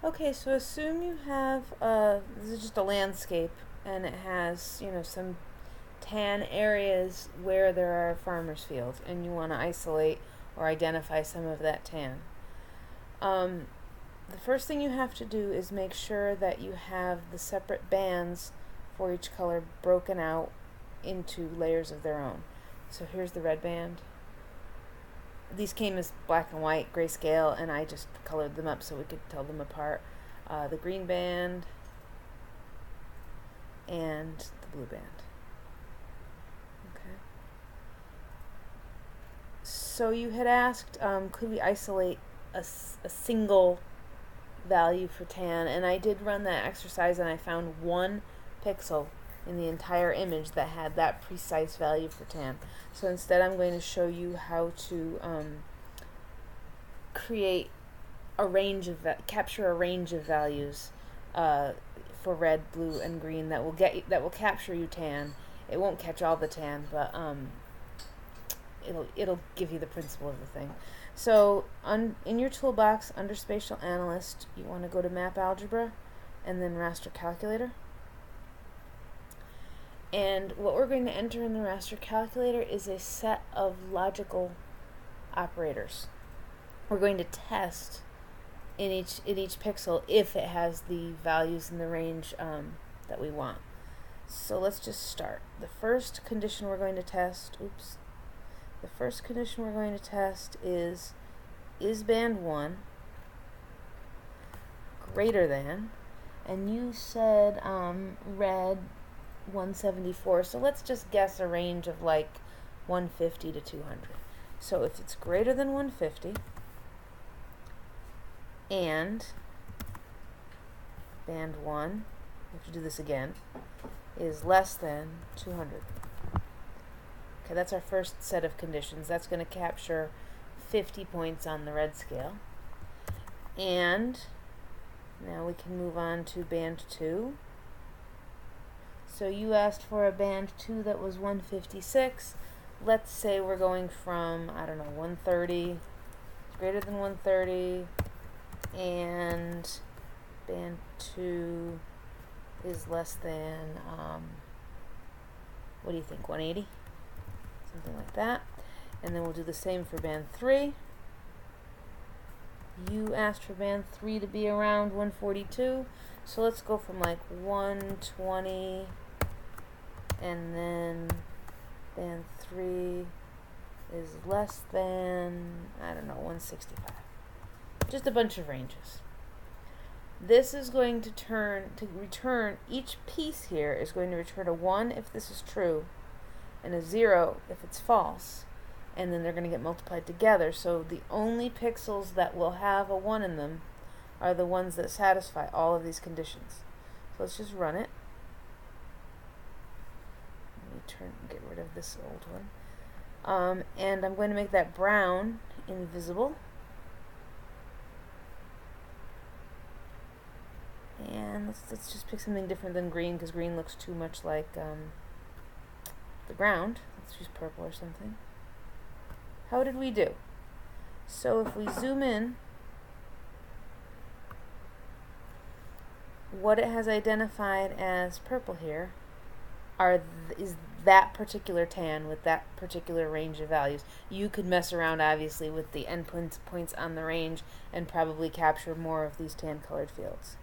Okay, so assume you have this is just a landscape, and it has, some tan areas where there are farmers' fields, and you want to isolate or identify some of that tan. Um, the first thing you have to do is make sure that you have the separate bands for each color broken out into layers of their own. So here's the red band. These came as black and white grayscale, and I just colored them up so we could tell them apart. The green band and the blue band. Okay. So you had asked, could we isolate a single value for tan? And I did run that exercise, and I found one pixel in the entire image that had that precise value for tan. So instead, I'm going to show you how to create capture a range of values for red, blue, and green that will capture you tan. It won't catch all the tan, but it'll give you the principle of the thing. So in your toolbox under Spatial Analyst, you want to go to Map Algebra and then Raster Calculator. And what we're going to enter in the raster calculator is a set of logical operators. We're going to test in each pixel if it has the values in the range that we want. So let's just start. The first condition we're going to test, is band 1 greater than, and you said red 174, so let's just guess a range of like 150 to 200. So if it's greater than 150 and band 1, we have to do this again, is less than 200. Okay, that's our first set of conditions. That's going to capture 50 points on the red scale. And now we can move on to band 2. So you asked for a band 2 that was 156. Let's say we're going from, 130, greater than 130, and band 2 is less than, what do you think, 180? Something like that. And then we'll do the same for band 3. You asked for band 3 to be around 142. So let's go from like 120, and then band 3 is less than, 165. Just a bunch of ranges. This is going to return, each piece here is going to return a 1 if this is true, and a 0 if it's false. And then they're going to get multiplied together. So the only pixels that will have a 1 in them are the ones that satisfy all of these conditions. So let's just run it. Let me get rid of this old one. And I'm going to make that brown invisible. And let's just pick something different than green, because green looks too much like the ground. Let's use purple or something. How did we do? So if we zoom in, what it has identified as purple here is that particular tan with that particular range of values. You could mess around, obviously, with the endpoints on the range and probably capture more of these tan colored fields.